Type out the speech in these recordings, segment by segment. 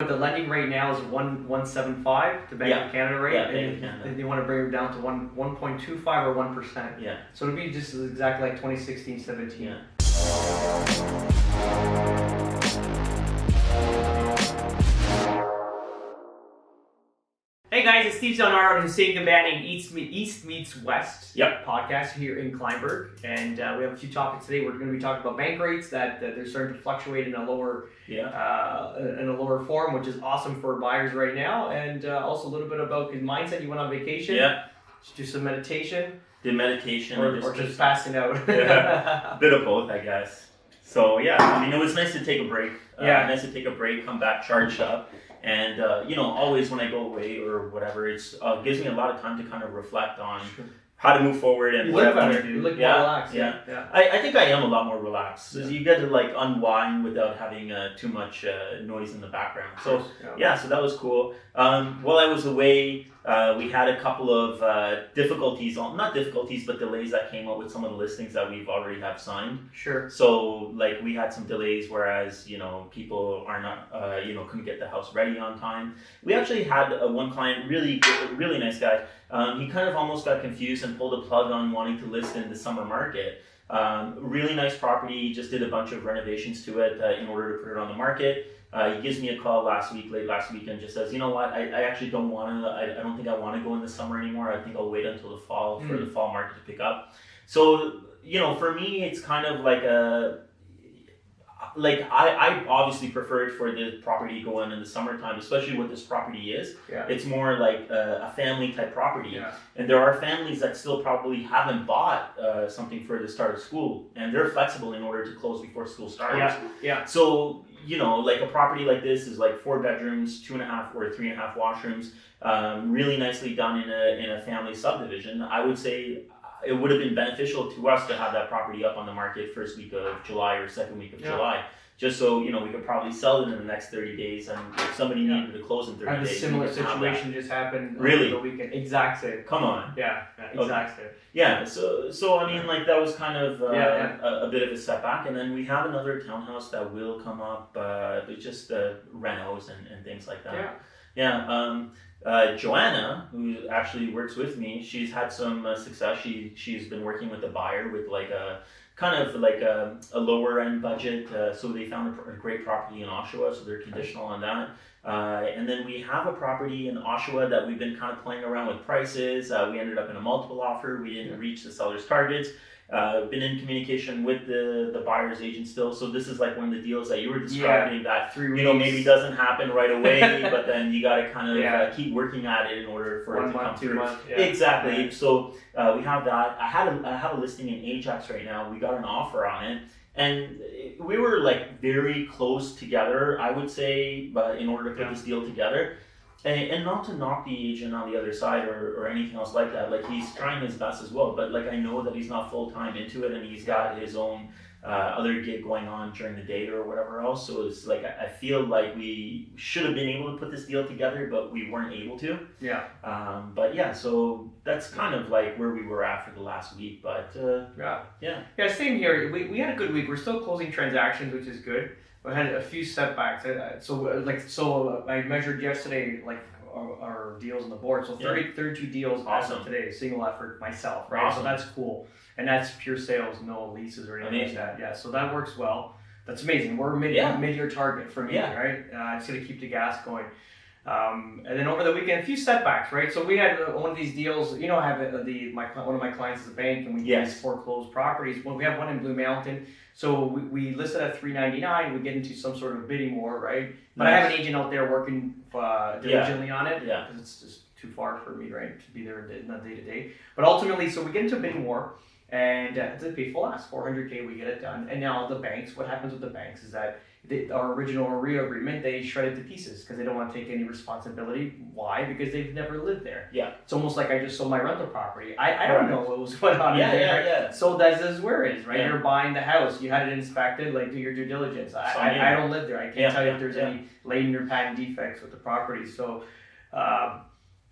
the lending rate now is 1.75, the Bank of Canada rate. Yeah, Bank of Canada. They want to bring it down to 1.25 or 1%. Yeah. So it'll be just exactly like 2016-17. Yeah. Hey guys, it's Steve Zalunardo and Hussein Kabani, East Meets West podcast here in Kleinburg, and we have a few topics today. We're going to be talking about bank rates that they're starting to fluctuate in a lower form, which is awesome for buyers right now, and also a little bit about his mindset. You went on vacation, just do some meditation, Did meditation, or just passing out. Bit of both, I guess. So yeah, I mean, it was nice to take a break. Nice to take a break, come back charged up. And, always when I go away or whatever, it gives me a lot of time to kind of reflect on how to move forward and what I want to do. You look more relaxed. Yeah. I think I am a lot more relaxed. So you get to like unwind without having too much noise in the background. So so that was cool. While I was away, we had a couple of not difficulties, but delays that came up with some of the listings that we've already have signed. Sure. So like we had some delays, whereas people are not couldn't get the house ready on time. We actually had one client, really nice guy. He kind of almost got confused and pulled a plug on wanting to list in the summer market. Really nice property. He just did a bunch of renovations to it in order to put it on the market. He gives me a call late last week, and just says, you know what, I actually don't want to, I don't think I want to go in the summer anymore. I think I'll wait until the fall for the fall market to pick up. So, for me, it's kind of like I obviously prefer it for the property to go in the summertime, especially what this property is. Yeah. It's more like a family type property. Yeah. And there are families that still probably haven't bought something for the start of school, and they're flexible in order to close before school starts. Yeah. So, like a property like this is like 4 bedrooms, 2.5 or 3.5 washrooms, really nicely done in a family subdivision. I would say it would have been beneficial to us to have that property up on the market first week of July or second week of July, just so we could probably sell it in the next 30 days, and if somebody needed to close in 30 days. A similar situation just happened over the weekend. Exact same. Come on. Exact same. Yeah, so I mean, like that was kind of a bit of a setback, and then we have another townhouse that will come up, but just renos and things like that. Joanna, who actually works with me, she's had some success. She's been working with the buyer with like a kind of like a lower end budget. So they found a great property in Oshawa, so they're conditional on that. And then we have a property in Oshawa that we've been kind of playing around with prices. We ended up in a multiple offer. We didn't reach the seller's targets. Been in communication with the buyer's agent still. So this is like one of the deals that you were describing that 3 weeks. Maybe doesn't happen right away, but then you got to kind of keep working at it in order for it to come through. 1 month, 2 months. Exactly. Yeah. So we have that. I have a listing in Ajax right now. We got an offer on it, and we were like very close together, I would say, but in order to put this deal together. And not to knock the agent on the other side or anything else like that. Like, he's trying his best as well, but like I know that he's not full time into it, and he's got his own other gig going on during the day or whatever else. So it's like I feel like we should have been able to put this deal together, but we weren't able to. Yeah. But yeah, so that's kind of like where we were after the last week. But yeah. Same here. We had a good week. We're still closing transactions, which is good. We had a few setbacks. So I measured yesterday, like our deals on the board. So 32 deals as of today, single effort myself, right? Awesome. So that's cool, and that's pure sales, no leases or anything like that. Yeah, so that works well. That's amazing. We're mid-year target for me, right? Just gonna keep the gas going. And then over the weekend, a few setbacks, right? So we had one of these deals. I have one of my clients is a bank, and we lease foreclosed properties. Well, we have one in Blue Mountain. So we listed at $399. We get into some sort of bidding war, right? But I have an agent out there working diligently on it because it's just too far for me, right, to be there not day to day. But ultimately, so we get into a bidding war, and it's a pay full ask, $400K. We get it done. And now the banks, what happens with the banks is that our original REO agreement, they shred it to pieces because they don't want to take any responsibility. Why? Because they've never lived there. Yeah. It's almost like I just sold my rental property. I don't know what was going on in there. Yeah. So this is where it is, right? You're buying the house. You had it inspected. Like, do your due diligence. I don't live there. I can't tell you if there's any latent or patent defects with the property. So,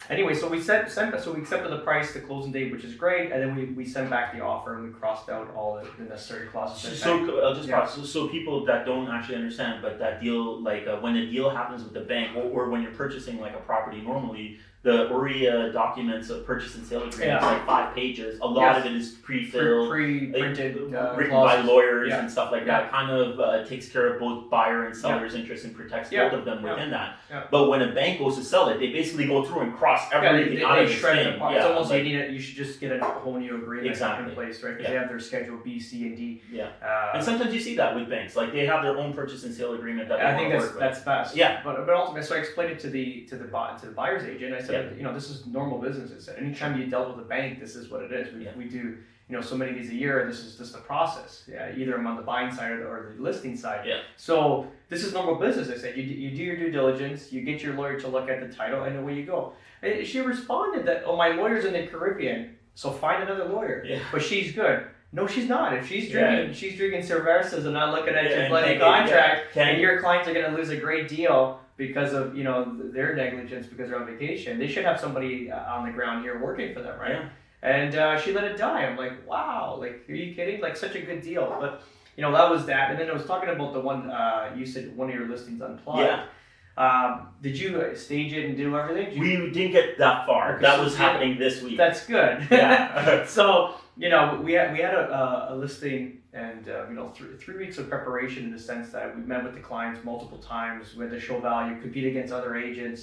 anyway, so we accepted the price, the closing date, which is great, and then we sent back the offer and we crossed out all the necessary clauses. So I'll just pause. So people that don't actually understand, but that deal, like when a deal happens with the bank, or when you're purchasing like a property normally, the URIA documents of purchase and sale agreement is like 5 pages. A lot of it is pre-filled, pre-printed, written by lawyers and stuff like that. Kind of takes care of both buyer and seller's interest and protects both of them within that. But when a bank goes to sell it, they basically go through and cross everything out of the thing. It's almost like, you should just get a whole new agreement in place, right? Because they have their schedule B, C, and D. And sometimes you see that with banks, like they have their own purchase and sale agreement that they I think that's best. Yeah. But ultimately, so I explained it to the buyer's agent. I said, this is normal business. I said, anytime you dealt with a bank, this is what it is. We do, so many of these a year. This is just the process. Either I'm on the buying side or the listing side. So this is normal business. I said, you do your due diligence. You get your lawyer to look at the title, and away you go. And she responded that, oh, my lawyer's in the Caribbean, so find another lawyer. But she's good. No, she's not. If she's drinking cervezas and not looking at your bloody contract, and your clients are going to lose a great deal because of their negligence because they're on vacation, they should have somebody on the ground here working for them, right? And she let it die. I'm like, wow, like, are you kidding? Like, such a good deal. But that was that. And then I was talking about the one you said one of your listings Unplugged. Did you stage it and do everything? We didn't get that far. Okay, that was happening this week. That's good. So we had a listing, and 3 weeks of preparation in the sense that we met with the clients multiple times. We had to show value, compete against other agents,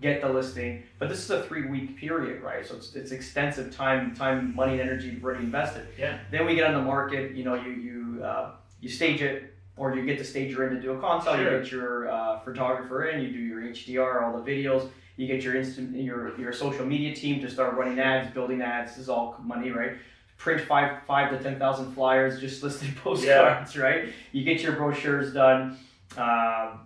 get the listing. But this is a 3-week period, right? So it's extensive time, money, and energy already invested. Then we get on the market. You stage it. Or you get the stager in to do a consult, you get your photographer in, you do your HDR, all the videos, you get your social media team to start running ads, building ads. This is all money, right? Print 5 to 10,000 flyers, just listed postcards, right? You get your brochures done.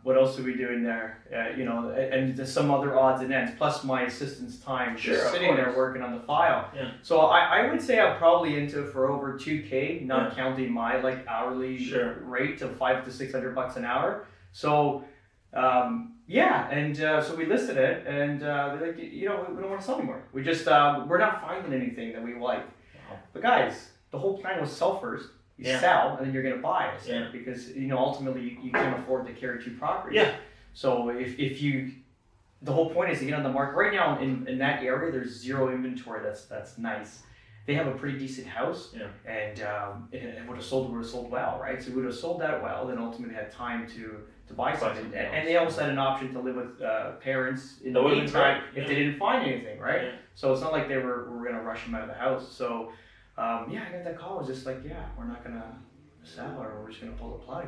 What else are we doing there? And some other odds and ends, plus my assistant's time just sitting there working on the file. So I would say I'm probably into it for over $2K, not counting my hourly rate of $500 to $600 an hour. So so we listed it, and they're like, we don't want to sell anymore. We just we're not finding anything that we like. But guys, the whole plan was sell first. You sell, and then you're going to buy it because ultimately you can't afford to carry 2 properties. So if you, the whole point is to get on the market right now in that area. There's zero inventory. That's nice. They have a pretty decent house, and it would have sold well, right? So we would have sold that well. Then ultimately had time to buy something, and they also had an option to live with parents in the meantime if they didn't find anything, right? So it's not like they were going to rush them out of the house. So. I got that call. It was just like, we're not gonna sell, or we're just gonna pull the plug.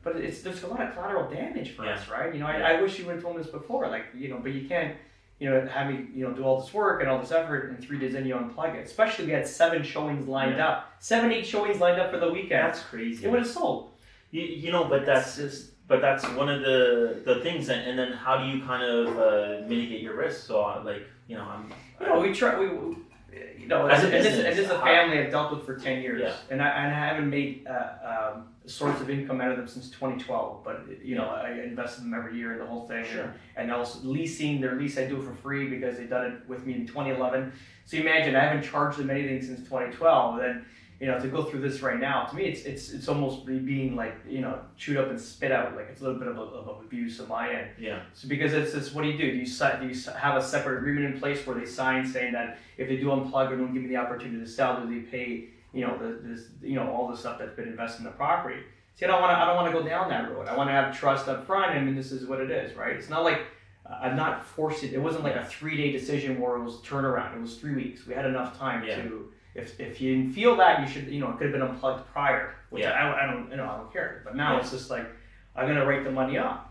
But there's a lot of collateral damage for us, right? I wish you would have told me this before, but you can't, have me, do all this work and all this effort, and 3 days in you unplug it. Especially we had 7 showings lined up, 8 showings lined up for the weekend. That's crazy. It would have sold. But that's one of the things, and then how do you kind of mitigate your risk? So we try. This is a family I've dealt with for 10 years, and I haven't made a source of income out of them since 2012. But I invest in them every year in the whole thing, and also leasing. Their lease I do it for free because they've done it with me in 2011. So you imagine I haven't charged them anything since 2012. Then to go through this right now, to me it's almost being chewed up and spit out. Like it's a little bit of abuse on my end. So because it's what do? Do you have a separate agreement in place where they sign saying that if they do unplug or don't give me the opportunity to sell, do they pay all the stuff that's been invested in the property? See, I don't want to go down that road. I want to have trust up front. I mean, this is what it is, right? It's not like I'm not forced it. It wasn't like a 3-day decision where it was turnaround. It was 3 weeks. We had enough time to. If you didn't feel that, you should, it could have been unplugged prior, which I don't care. But now it's just like, I'm going to write the money off.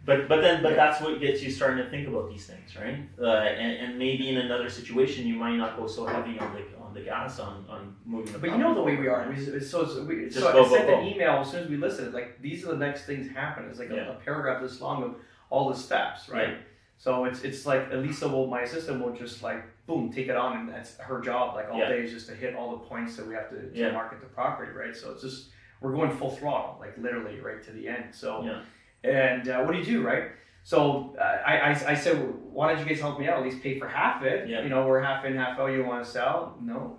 But that's what gets you starting to think about these things, right? And maybe in another situation, you might not go so heavy on the gas on moving the. But the way we are. I sent an email as soon as we listed it. Like, these are the next things happen. It's like a paragraph this long of all the steps, right? So it's like Elisa my assistant will just boom, take it on, and that's her job. All day is just to hit all the points that we have to market the property, right? So it's just we're going full throttle, literally right to the end. So and what do you do, right? So I said, why don't you guys help me out? At least pay for half it. Yeah. You know, we're half in, half out. You want to sell? No.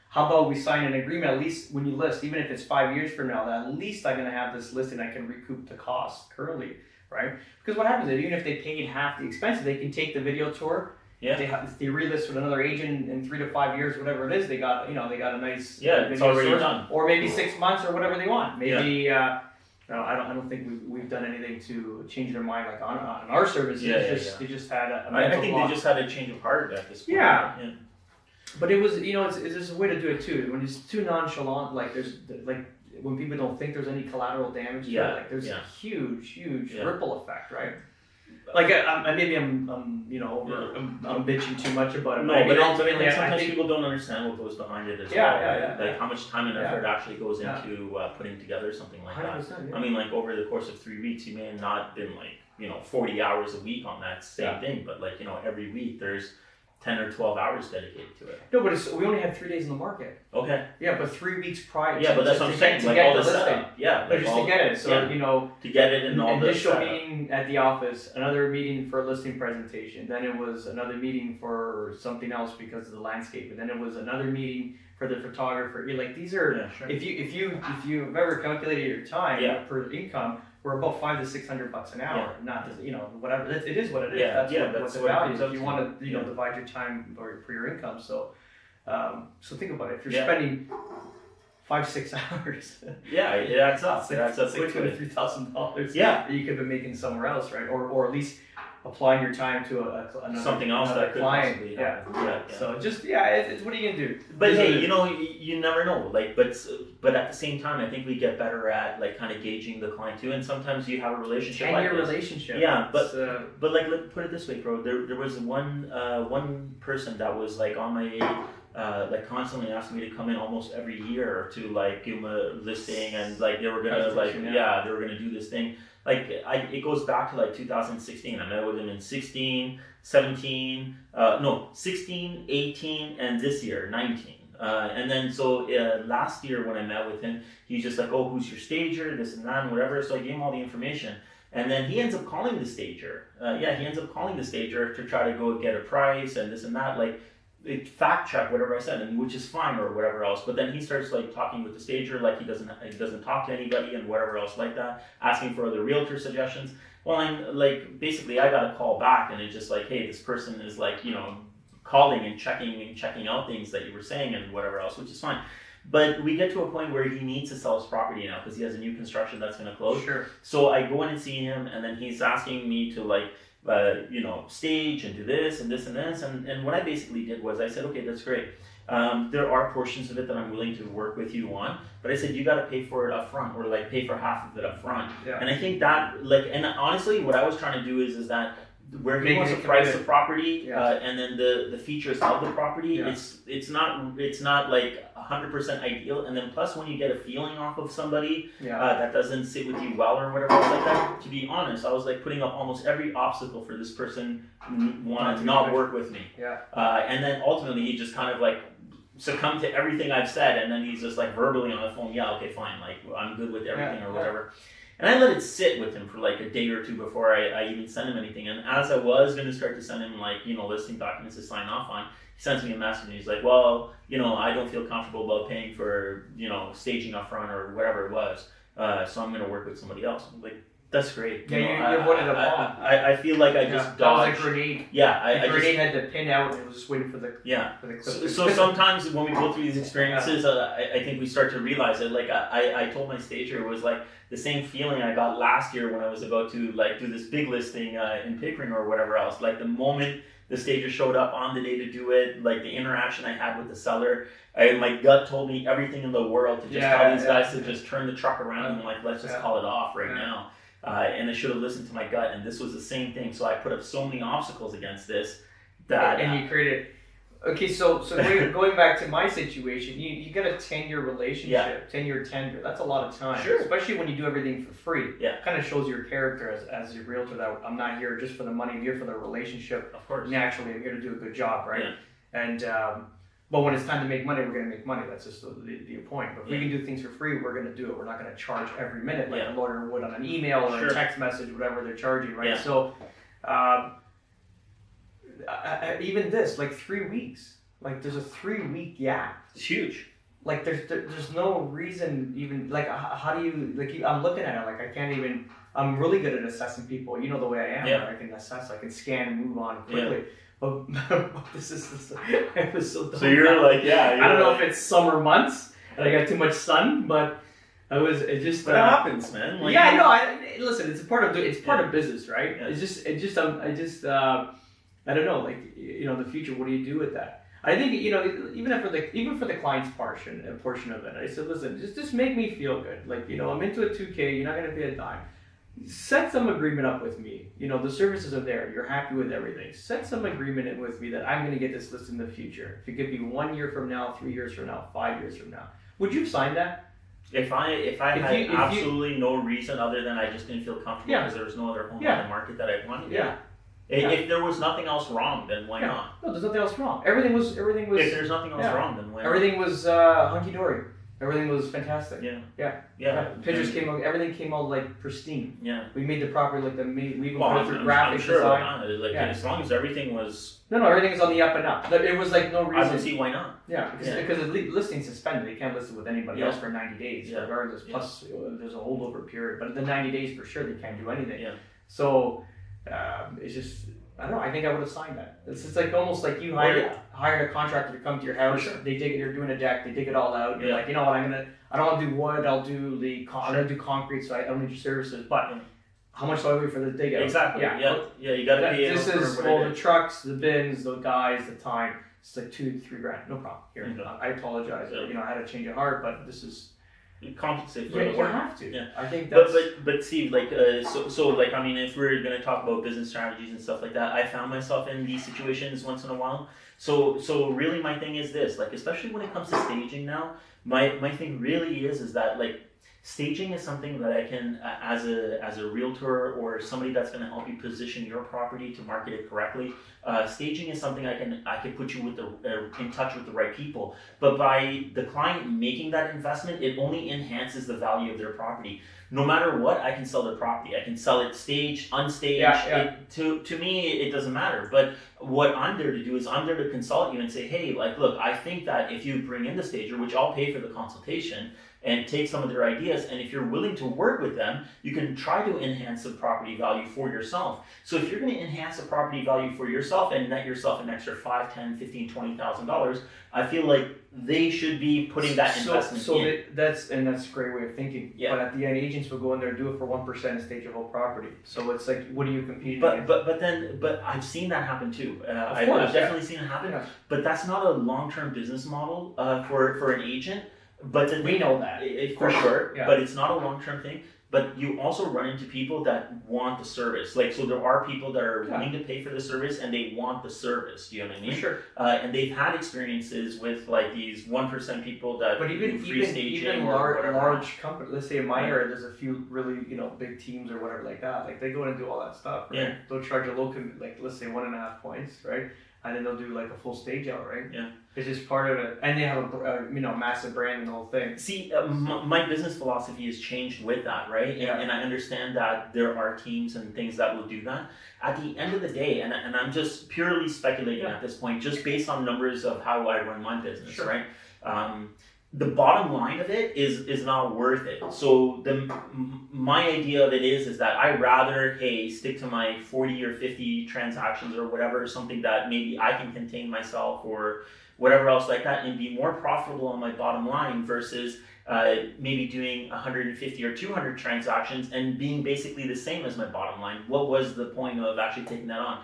How about we sign an agreement? At least when you list, even if it's 5 years from now, that at least I'm gonna have this listing. I can recoup the cost currently, right? Because what happens is even if they paid half the expenses, they can take the video tour. Yeah. They relist with another agent in 3 to 5 years, whatever it is. They got a nice it's already done. Or maybe 6 months or whatever they want. Maybe. No, I don't think we've done anything to change their mind like on our services. They just had a I think they just had a change of heart at this point. Yeah. But it was, it's just a way to do it too. When it's too nonchalant, like when people don't think there's any collateral damage, there's a huge ripple effect, right? Like maybe I'm bitching too much about it. No, but ultimately, sometimes people don't understand what goes behind it as well. Like how much time and effort actually goes into putting together something like that. I mean, like over the course of 3 weeks, you may have not been 40 hours a week on that same thing, but every week there's 10 or 12 hours dedicated to it. No, but we only had 3 days in the market. Okay. Yeah, but 3 weeks prior. Yeah, but that's what I'm saying. To get all the the listing. setup. Yeah. Just to get it. So, to get it and all the initial meeting at the office, another meeting for a listing presentation. Then it was another meeting for something else because of the landscape. And then it was another meeting for the photographer. These are, if you've ever calculated your time per income, we're about $500 to $600 an hour. Not whatever. It is what it is. That's what the value is. If you want to divide your time for your income. So think about it. If you're spending 5-6 hours. It adds up. It adds up quickly. $3,000. Yeah. You could be making somewhere else, right? Or at least applying your time to another something else that could client. Possibly happen. So it's what are you gonna do? But hey, you never know. But at the same time, I think we get better at kind of gauging the client too. And sometimes you have a relationship. 10-year relationship. Yeah, but let's put it this way, bro. There was one person that was on my. Constantly asking me to come in almost every year to give them a listing and they were gonna they were gonna do this thing. It goes back to 2016. I met with him in 16, 17, 16, 18, and this year 19. And then last year when I met with him, he's just oh, who's your stager, this and that and whatever. So I gave him all the information. And then he ends up calling the stager. He ends up calling the stager to try to go get a price and this and that. Fact check whatever I said, and which is fine or whatever else. But then he starts talking with the stager he doesn't talk to anybody and whatever else like that, asking for other realtor suggestions. Well, I'm basically I got a call back, and it's just hey, this person is calling and checking out things that you were saying and whatever else, which is fine. But we get to a point where he needs to sell his property now because he has a new construction that's going to close. Sure. So I go in and see him, and then he's asking me to stage and do this and this and this. And what I basically did was I said, okay, that's great. There are portions of it that I'm willing to work with you on, but I said, you got to pay for it up front or pay for half of it up front. Yeah. And I think that and honestly, what I was trying to do is that where he wants to price the property and then the features of the property, it's not 100% ideal. And then plus when you get a feeling off of somebody that doesn't sit with you well or whatever else like that, to be honest, I was putting up almost every obstacle for this person want to not work with me. And then ultimately he just kind of succumbed to everything I've said, and then he's just verbally on the phone, okay, fine, I'm good with everything or whatever. And I let it sit with him for a day or two before I even sent him anything. And as I was going to start to send him listing documents to sign off on, he sends me a message and he's well, I don't feel comfortable about paying for, staging up front or whatever it was. So I'm going to work with somebody else. I'm that's great. You avoided a bomb. I feel I just dodged. That was a grenade. Yeah. The grenade had the pin out and it was just waiting for the clip. So sometimes when we go through these experiences, I think we start to realize it. I told my stager, it was the same feeling I got last year when I was about to do this big listing in Pickering or whatever else. The moment the stager showed up on the day to do it, the interaction I had with the seller, my gut told me everything in the world to just tell these guys to just turn the truck around and let's just call it off right now. And I should have listened to my gut, and this was the same thing. So I put up so many obstacles against this that and you created. Okay, so going back to my situation, you get a 10-year relationship, 10-year tender. That's a lot of time, especially when you do everything for free. It kind of shows your character as a realtor that I'm not here just for the money, I'm here for the relationship. Of course. Naturally, I'm here to do a good job, right? And But when it's time to make money, we're going to make money. That's just the point. But if we can do things for free, we're going to do it. We're not going to charge every minute like a lawyer would on an email or a text message, whatever they're charging, right? Yeah. So even this, like 3 weeks, like there's a 3-week gap. It's huge. Like there's no reason even, like how do you, like I'm looking at it, like I can't even, I'm really good at assessing people. You know the way I am. Yeah. Right? I can assess, I can scan and move on quickly. Yeah. But this it was so dumb. So you're like, I don't know if it's summer months and I got too much sun, but it just what happens, man. Like, yeah, no. Listen, it's part of business, right? Yeah. I don't know, like the future. What do you do with that? I think even for the client's portion of it, I said, listen, just make me feel good. Like I'm into a 2K. You're not gonna pay a dime. Set some agreement up with me. The services are there. You're happy with everything. Set some agreement in with me that I'm going to get this list in the future. If it could be 1 year from now, 3 years from now, 5 years from now, would you sign that? If I had absolutely no reason other than I just didn't feel comfortable because there was no other home on the market that I wanted. Yeah. If there was nothing else wrong, then why not? No, there's nothing else wrong. Everything was. If there's nothing else wrong, then why not? Everything was hunky dory. Everything was fantastic. Yeah. Pictures came out. Everything came out like pristine. Yeah. We made the property like we even well, went through graphics design. As long as everything was. No, everything is on the up and up. It was like no reason. I don't see why not. Yeah, because the listing's suspended. They can't list it with anybody else for 90 days, regardless. Plus, there's a holdover period. But the 90 days for sure, they can't do anything. Yeah. So it's just. I don't know. I think I would have signed that. It's just like almost like you hired a contractor to come to your house. Sure. They dig it. You're doing a deck. They dig it all out. You're like, you know what? I don't want to do wood. I'll do I'm gonna do concrete. So I don't need your services. But how much do I wait for the dig out? Exactly. Yeah. You got to pay. This is the trucks, the bins, the guys, the time. It's like $2 to $3 grand. No problem. Here, I apologize. I had a change of heart, but this is. You compensate for the work. You have to. Yeah. I think that's... But Steve, like like I mean, if we're gonna talk about business strategies and stuff like that, I found myself in these situations once in a while. So really, my thing is this, like especially when it comes to staging now, my thing really is that like staging is something that I can as a realtor or somebody that's gonna help you position your property to market it correctly. Staging is something I can put you with in touch with the right people, but by the client making that investment, it only enhances the value of their property. No matter what, I can sell their property. I can sell it staged, unstaged. To me, it doesn't matter. But what I'm there to do is I'm there to consult you and say, hey, like, look, I think that if you bring in the stager, which I'll pay for the consultation, and take some of their ideas, and if you're willing to work with them, you can try to enhance the property value for yourself. So if you're going to enhance the property value for yourself and net yourself an extra $5, $10, $15, $20,000, I feel like they should be putting that investment in. That's a great way of thinking. Yeah. But at the end, agents will go in there and do it for 1% and stage your whole property. So it's like, what are you competing against? But I've seen that happen too. I've definitely seen it happen. Yeah. But that's not a long-term business model for an agent. But then we know that for sure. Yeah. But it's not a long-term thing. But you also run into people that want the service. Like, so there are people that are willing to pay for the service and they want the service. Do you know what I mean? Sure. And they've had experiences with like these 1% people that do free staging or large companies. Let's say in my area, there's a few really big teams or whatever like that. Like they go in and do all that stuff. Right? Yeah. They'll charge a low like let's say 1.5 points, right? And then they'll do like a full stage out, right? Yeah. It's just part of it, and they have a massive brand and the whole thing. See, my business philosophy has changed with that, right? And I understand that there are teams and things that will do that. At the end of the day, and I'm just purely speculating at this point, just based on numbers of how I run my business, right? The bottom line of it is not worth it. So my idea of it is that I rather stick to my 40 or 50 transactions or whatever, something that maybe I can contain myself or whatever else like that, and be more profitable on my bottom line versus maybe doing 150 or 200 transactions and being basically the same as my bottom line. What was the point of actually taking that on?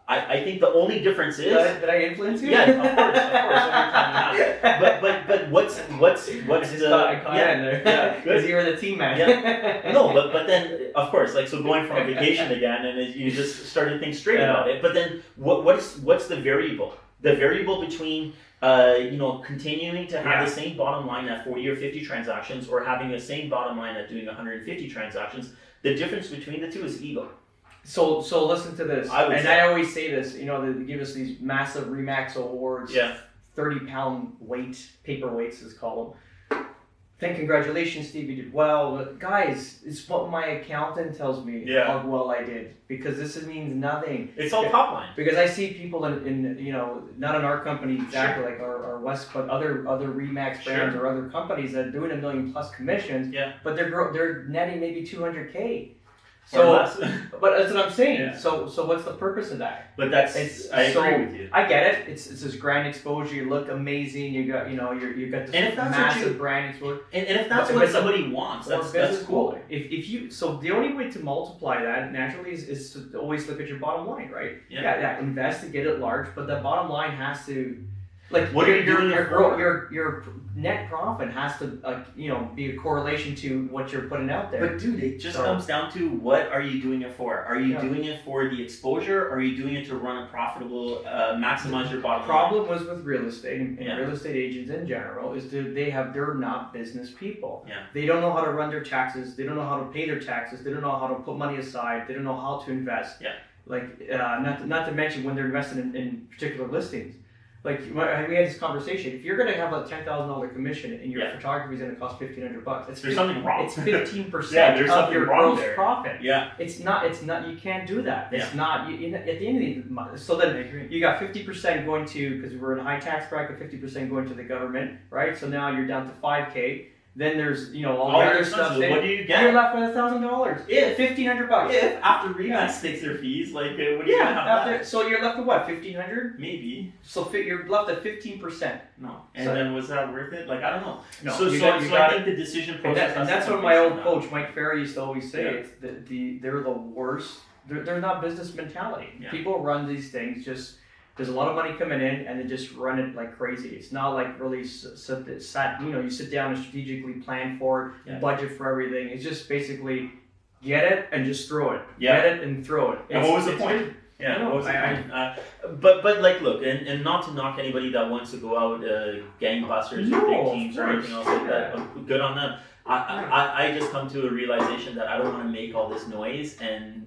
I think the only difference is... Did I influence you? Yeah, of course, every time you have. But what's the... I caught in there. Because you were the team man. Yeah. No, but then, of course, like, so going from a vacation again, and you just started to think straight about it. But then, what's the variable? The variable between, continuing to have the same bottom line at 40 or 50 transactions or having the same bottom line at doing 150 transactions, the difference between the two is ego. So listen to this, I always say this. They give us these massive Remax awards, 30-pound paperweights, as call them. Then congratulations, Steve, you did well. But guys, it's what my accountant tells me how well I did, because this means nothing. It's all top line. Because I see people in not in our company exactly, like our West, but other Remax brands or other companies that are doing $1 million plus commissions. Yeah. But they're netting maybe $200K. So, but that's what I'm saying. Yeah. So what's the purpose of that? But I agree with you. I get it. It's this grand exposure. You look amazing. You got you got this massive brand exposure. And if that's what somebody wants, that's cool. If you the only way to multiply that naturally is to always look at your bottom line, right? Yeah. Invest to get it large, but the bottom line has to. Like what are you doing your net profit has to be a correlation to what you're putting out there. But dude, it just comes down to what are you doing it for? Are you doing it for the exposure, or are you doing it to run a profitable, maximize your bottom line? Problem was with real estate and real estate agents in general is they're not business people. Yeah. They don't know how to run their taxes. They don't know how to pay their taxes. They don't know how to put money aside. They don't know how to invest. Yeah. Like not to mention when they're investing in particular listings. Like we had this conversation. If you're going to have a $10,000 commission and your photography is going to cost $1,500, there's something wrong. It's 15% of your gross profit. Yeah, it's not. You can't do that. It's not. At the end of the month. So then you got 50% going to, because we're in a high tax bracket, 50% going to the government, right? So now you're down to $5K. Then there's all the other stuff. What do you get? You're left with $1,000. $1,500. If after Remax takes their fees, what do you gonna have left? So you're left with what, $1,500? Maybe. So you're left at 15%. No. And then was that worth it? I don't know. No. So I think the decision process. And that's what my old coach Mike Ferry used to always say. It's they're the worst. They're not business mentality. Yeah. People run these things just. There's a lot of money coming in, and they just run it like crazy. It's not like really you sit down and strategically plan for it, budget for everything. It's just basically get it and just throw it. Yeah. Get it and throw it. And what was the point? Yeah, what was the point? But look, and not to knock anybody that wants to go out gangbusters or big teams or anything else like that. Good on them. I just come to a realization that I don't want to make all this noise and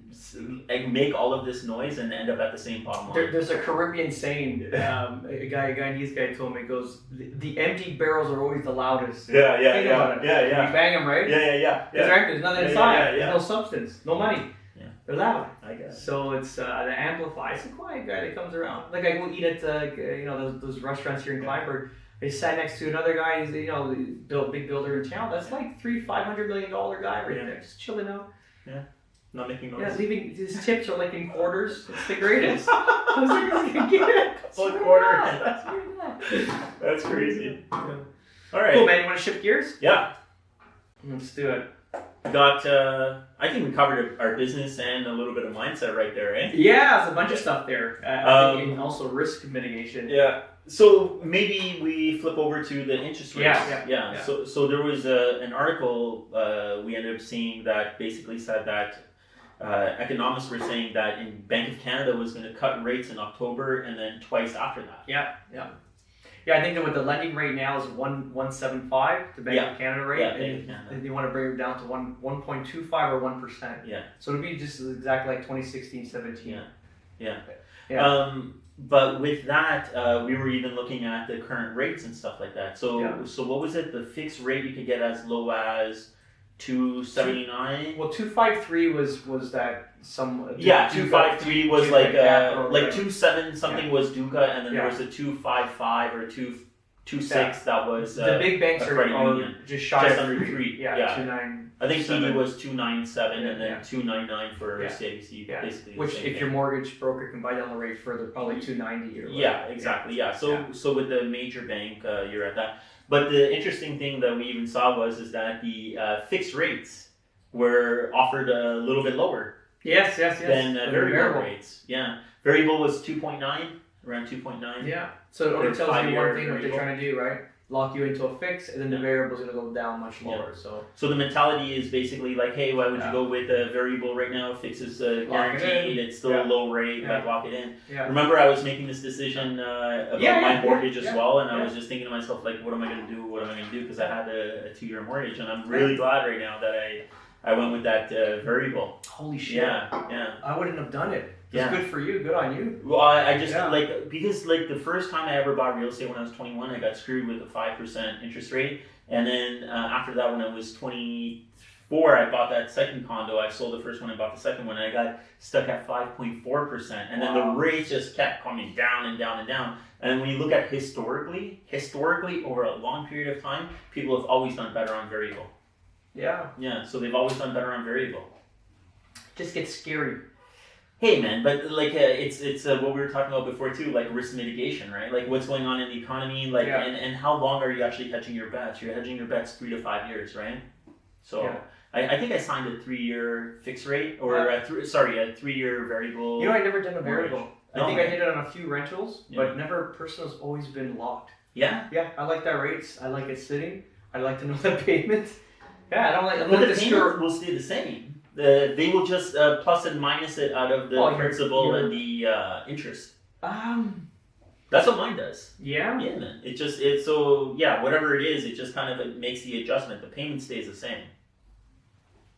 make all of this noise and end up at the same bottom line. There's a Caribbean saying, a guy told me, goes, the empty barrels are always the loudest. Yeah. You bang them, right? Yeah. There's nothing inside. There's no substance, no money. Yeah. They're loud. I guess. So it's the amplify. It's a quiet guy that comes around. Like I go eat at those restaurants here in Kleinburg. They sat next to another guy. He's big builder in town. That's like $500 million guy right there, just chilling out. Yeah, not making noise. Yeah, leaving his tips are like in quarters. It's the greatest. I was like, get it. Full quarter. That's crazy. Yeah. All right. Cool, man. You want to shift gears? Yeah. Let's do it. Got. I think we covered our business and a little bit of mindset right there, eh? Yeah, there's a bunch of stuff there. I think, and also risk mitigation. Yeah. So maybe we flip over to the interest rates. Yeah. So there was an article we ended up seeing that basically said that economists were saying that Bank of Canada was going to cut rates in October and then twice after that. Yeah. I think that with the lending rate now is 1.75, the Bank of Canada rate, and you want to bring it down to 1.25 or 1%. Yeah. So it'll be just exactly like 2016-17. Yeah. But with that, we were even looking at the current rates and stuff like that. So what was it? The fixed rate you could get as low as 2.79. Well, 2.53 was that some. 2.53 was like 2.7 something was Duca, and then there was a 2.55 or 2.6 that was the big banks are just shy just of under 3. 2.9. I think TD was 2.97 and then 2.99 for CIBC. Basically, which if your mortgage broker can buy down the rate further, probably 2.90 or. Yeah, exactly. Yeah. So with the major bank, you're at that. But the interesting thing that we even saw is that the fixed rates were offered a little bit lower. Yes. Than variable rates. Yeah. Variable was 2.9, around 2.9. Yeah. So it only tells you one thing what they're trying to do, right? Lock you into a fix, and then the variable is going to go down much lower. So the mentality is basically like, hey, why would you go with a variable right now? Fix is guaranteed. It's still a low rate. Lock it in. Yeah. Remember, I was making this decision about my mortgage as well, and I was just thinking to myself, like, what am I going to do? What am I going to do? Because I had a 2-year mortgage, and I'm really glad right now that I went with that variable. Holy shit! Yeah. I wouldn't have done it. It's good for you. Good on you. Well, I just like, because like the first time I ever bought real estate when I was 21, I got screwed with a 5% interest rate, and then after that, when I was 24, I bought that second condo. I sold the first one and bought the second one, and I got stuck at 5.4%, and then the rates just kept coming down and down and down. And when you look at historically over a long period of time, people have always done better on variable. Yeah, so they've always done better on variable. Just gets scary. Hey man, but like it's what we were talking about before too, like risk mitigation, right? Like what's going on in the economy, like and how long are you actually hedging your bets? You're hedging your bets 3 to 5 years, right? So I think I signed a 3-year fixed rate or a 3-year variable. You know, I never done a variable. No, I think I did it on a few rentals, but never personal. Has always been locked. Yeah, I like that rates. I like it sitting. I like to know the payment. Yeah, I don't like. But the payment will stay the same. They will just plus and minus it out of the principal and the interest. That's what mine does. Yeah, man. Whatever it is, it just kind of makes the adjustment. The payment stays the same.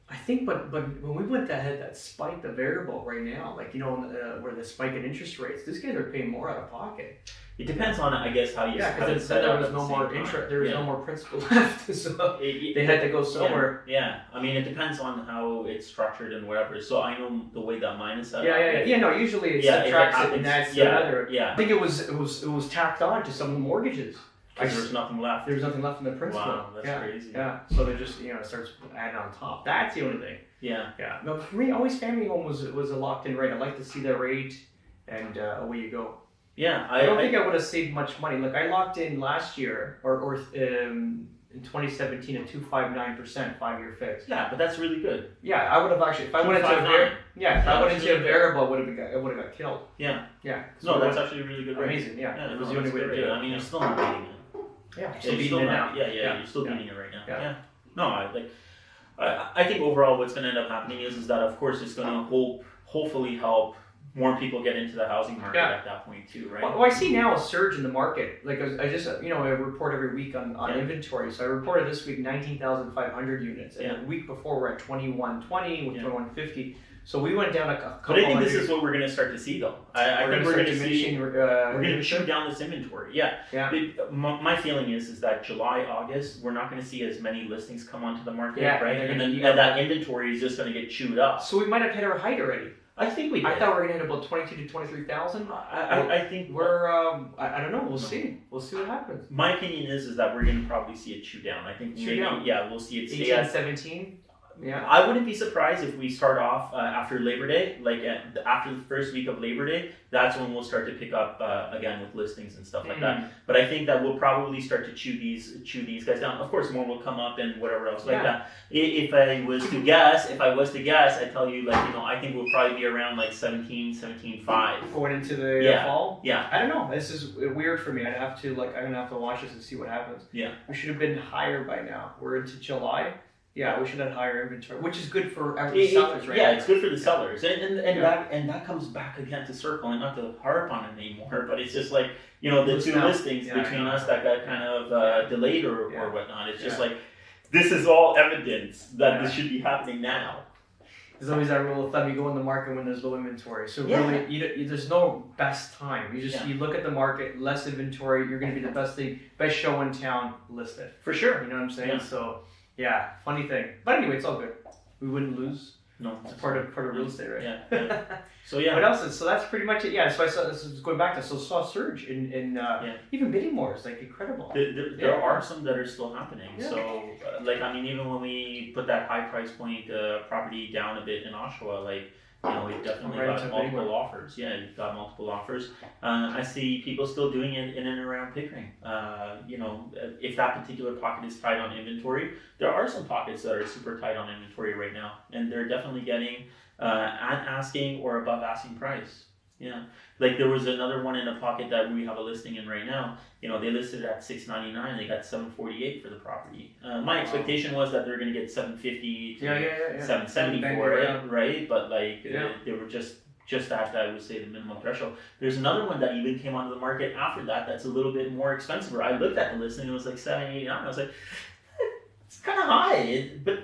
I think, but when we went that spike, the variable right now, like where the spike in interest rates, these guys are paying more out of pocket. It depends on, I guess, how you. Yeah, because there was no more interest. There was no more principal left, so they had to go somewhere. Yeah, I mean, it depends on how it's structured and whatever. So I know the way that mine is set up. No, usually it subtracts it and adds to another. Yeah, I think it was tacked on to some of the mortgages. Because there was nothing left. There was nothing left in the principal. Wow, that's crazy. Yeah, so they just it starts adding on top. That's the only thing. Yeah. No, for me, always family home was a locked in rate. I like to see the rate, and away you go. Yeah, I don't think I would have saved much money. Like I locked in last year, or in 2017, a 2.59% 5-year fix. Yeah, but that's really good. Yeah, I would have actually if I went into a variable, it would have got killed. Yeah. Yeah. No, that's actually a really good rate. Amazing. Yeah. It was the only way to do it. I mean, you're still not beating it. Yeah, you're still beating it now. You're still beating it right now. Yeah. No, I think overall what's going to end up happening is that of course it's going to hopefully help more people get into the housing market at that point too, right? Well, I see now a surge in the market. Like I just, I report every week on inventory. So I reported this week 19,500 units, and the week before we're at 2120 with 2150. So we went down a couple. But I think this is what we're going to start to see, though. I think we're going to see we're going to shoot down this inventory. My feeling is that July, August, we're not going to see as many listings come onto the market, right? And then that inventory is just going to get chewed up. So we might have hit our height already. I think we did. I thought we were going to hit about 22 to 23,000. I think we're. I don't know. We'll see. We'll see what happens. My opinion is that we're going to probably see it chew down. I think we'll see it stay at 17. Yeah. I wouldn't be surprised if we start off after Labor Day, after the first week of Labor Day. That's when we'll start to pick up again with listings and stuff like that. But I think that we'll probably start to chew these guys down. Of course, more will come up and whatever else like that. If I was to guess, I'd tell you I think we'll probably be around 17.5 going into the fall. Yeah. I don't know. This is weird for me. I'm gonna have to watch this and see what happens. Yeah. We should have been higher by now. We're into July. Yeah, we should have higher inventory, which is good for the sellers, right? Yeah, it's good for the sellers, and that comes back again to circle, and not to harp on it anymore. But it's just the two listings between us that got kind of delayed or whatnot. It's just this is all evidence that this should be happening now. There's always that rule of thumb: you go in the market when there's low inventory. So really, there's no best time. You look at the market, less inventory. You're going to be the best show in town listed for sure. You know what I'm saying? Yeah. So. Yeah, funny thing. But anyway, it's all good. We wouldn't lose. No, it's part of real estate, right? Yeah. So yeah. What else? So that's pretty much it. Yeah. So I saw this is going back to saw a surge in even bidding wars, incredible. There are some that are still happening. Yeah. So even when we put that high price point property down a bit in Oshawa, we definitely got multiple offers. Yeah, you've got multiple offers. I see people still doing it in and around Pickering. If that particular pocket is tight on inventory, there are some pockets that are super tight on inventory right now, and they're definitely getting at asking or above asking price. Yeah, there was another one in a pocket that we have a listing in right now. They listed it at $699. They got $748 for the property. My expectation was that they're going to get $750 to $770 for it, right? But they were just at, I would say, the minimum threshold. There's another one that even came onto the market after that. That's a little bit more expensive. I looked at the listing, it was $789. I was like, it's kind of high, but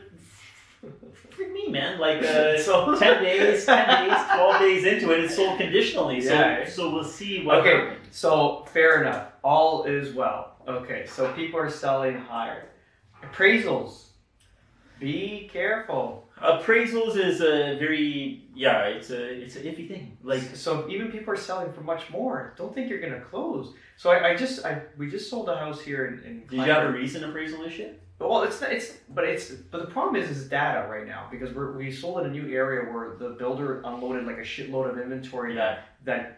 for me, me, man. Like So 10 days, 12 days into it, it's sold conditionally. So Yeah. so we'll see what Okay, happens. so fair enough. All is well. Okay, so people are selling higher. Appraisals. Be careful. Appraisals is a very it's an iffy thing. Like So even people are selling for much more. Don't think you're gonna close. So we just sold a house here in did you have a recent appraisal issue? Well, but the problem is data right now because we sold in a new area where the builder unloaded like a shitload of inventory that the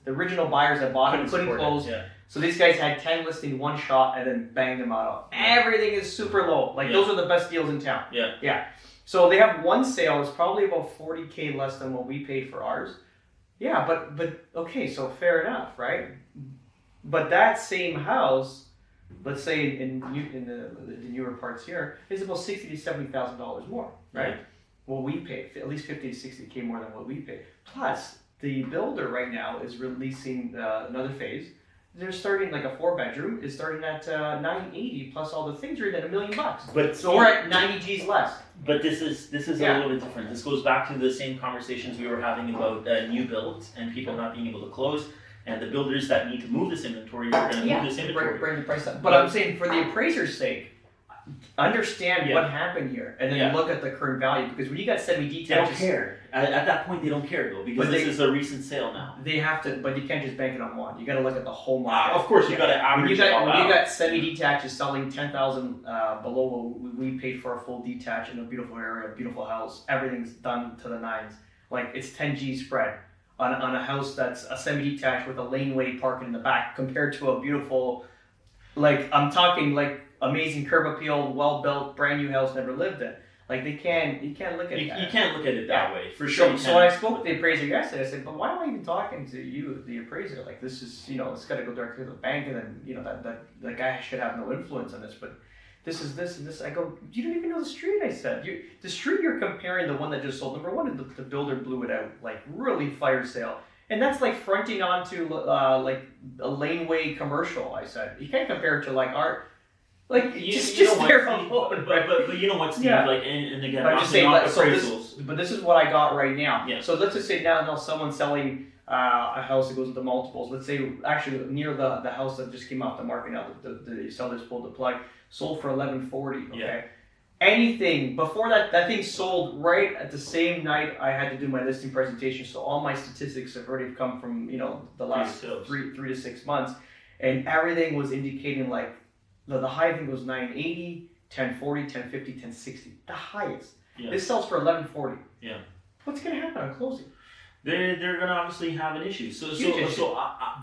original buyers that bought it couldn't close. Yeah. So these guys had 10 listing one shot and then banged them out. Everything is super low. Like those are the best deals in town. Yeah. So they have one sale. It's probably about $40K less than what we paid for ours. Yeah, but okay, so fair enough, right? But that same house, let's say in the newer parts here, is about $60,000 to $70,000 more, right? Well, we paid at least $50,000 to $60K more than what we paid. Plus, the builder right now is releasing another phase. They're starting like a 4-bedroom is starting at $980 plus all the things are at $1 million. But so we're at 90 G's less. But this is a little bit different. This goes back to the same conversations we were having about new builds and people not being able to close, and the builders that need to move this inventory are going to move this inventory. Bring the price up. But I'm saying for the appraiser's sake, understand what happened here, and then look at the current value. Because when you got semi-detached, they don't care. At that point, they don't care though, because this is a recent sale now. They have to, but you can't just bank it on one. You got to look at the whole market. Of course, you got to average it all out. When you got semi-detached selling $10,000 below what we paid for a full detached in a beautiful area, a beautiful house, everything's done to the nines. Like it's 10G spread on a house that's a semi-detached with a laneway parking in the back, compared to a beautiful, like I'm talking like amazing curb appeal, well built, brand new house never lived in. Like you can't look at that. You can't look at it that way, for sure. So when I spoke with the appraiser yesterday, I said, but why am I even talking to you, the appraiser? Like this is, it's got to go directly to the bank, and then that guy should have no influence on this. But this is this and this. I go, you don't even know the street. I said, the street you're comparing, the one that just sold. Number one, the builder blew it out, like really fire sale. And that's like fronting onto like a laneway commercial. I said, you can't compare it to like our. Like just there alone, but you know what, Steve? Like and again, I'm just saying. Appraisals. But this is what I got right now. Yeah. So let's just say now someone's selling a house that goes with the multiples. Let's say actually near the house that just came off the market now, the sellers pulled the plug, sold for $1140. Okay. Yeah. Anything before that thing sold right at the same night I had to do my listing presentation. So all my statistics have already come from the last 3 to 6 months, and everything was indicating like. The high thing was 980, 1040, 1050, 1060. The highest. Yeah. This sells for 1140. Yeah. What's going to happen on closing? They're going to obviously have an issue. So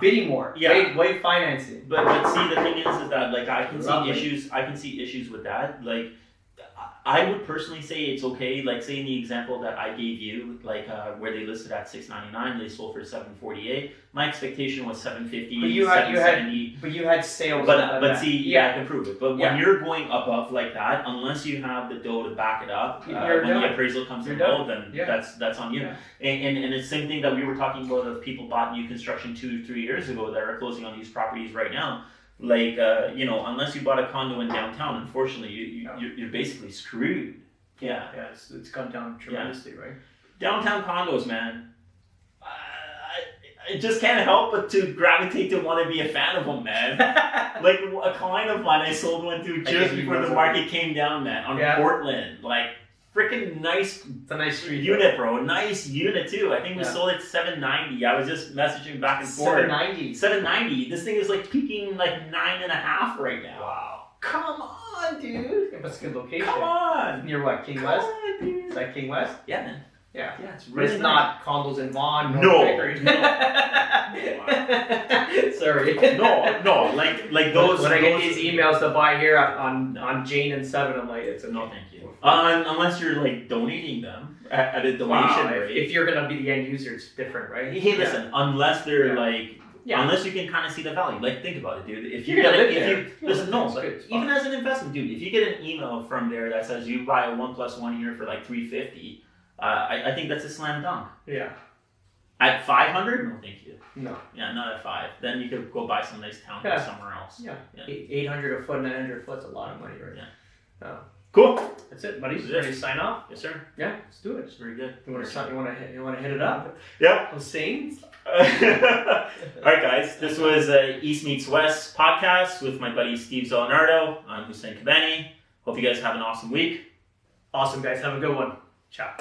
bidding more. Yeah. Wait financing. But see, the thing is that like I can see issues with that. Like I would personally say it's okay. Like say in the example that I gave you, like where they listed at $699, they sold for $748. My expectation was $750, $770. But you had sales. But see, I can prove it. But when you're going above like that, unless you have the dough to back it up, when the appraisal comes in low, then that's on you. Yeah. And it's the same thing that we were talking about of people bought new construction 2 or 3 years ago that are closing on these properties right now. Like unless you bought a condo in downtown, unfortunately, you're basically screwed. Yeah. Yeah, it's gone down tremendously, right? Downtown condos, man. I just can't help but to gravitate to want to be a fan of them, man. Like a client of mine, I sold one to just before the market came down, man, on Portland. Like freaking nice. It's a nice street unit, bro. Nice unit too. I think we sold it $790. I was just messaging back and forth. $790. This thing is like peaking like 9.5 right now. Wow. Come on, dude. That's a good location. Come on. Near what? King West? On, dude. Is that King West? Yeah, man. Yeah, it's really. But it's not condos in Vaughan. No. Sorry. No. Like those. When I get these emails to buy here on Jane and 7, I'm like, it's no, thank you. Unless you're like donating them at a donation rate. If you're gonna be the end user, it's different, right? Hey, listen. Unless they're like. Yeah. Unless you can kind of see the value. Like, think about it, dude. If even as an investment, dude, if you get an email from there that says you buy a 1+1 here for like $350, I think that's a slam dunk. Yeah. At $500, no, thank you. No. Yeah, not at $5. Then you could go buy some nice townhouse somewhere else. Yeah. 800 a foot, 900 a foot's a lot of money, right? Yeah. Cool. That's it, buddy. This is it. Ready to sign off? Yes, sir. Yeah, let's do it. It's very good. You want to hit it up? Yeah. Hussein? All right, guys. This was East Meets West podcast with my buddy Steve Zalunardo. I'm Hussein Kabani. Hope you guys have an awesome week. Awesome, guys. Have a good one. Ciao.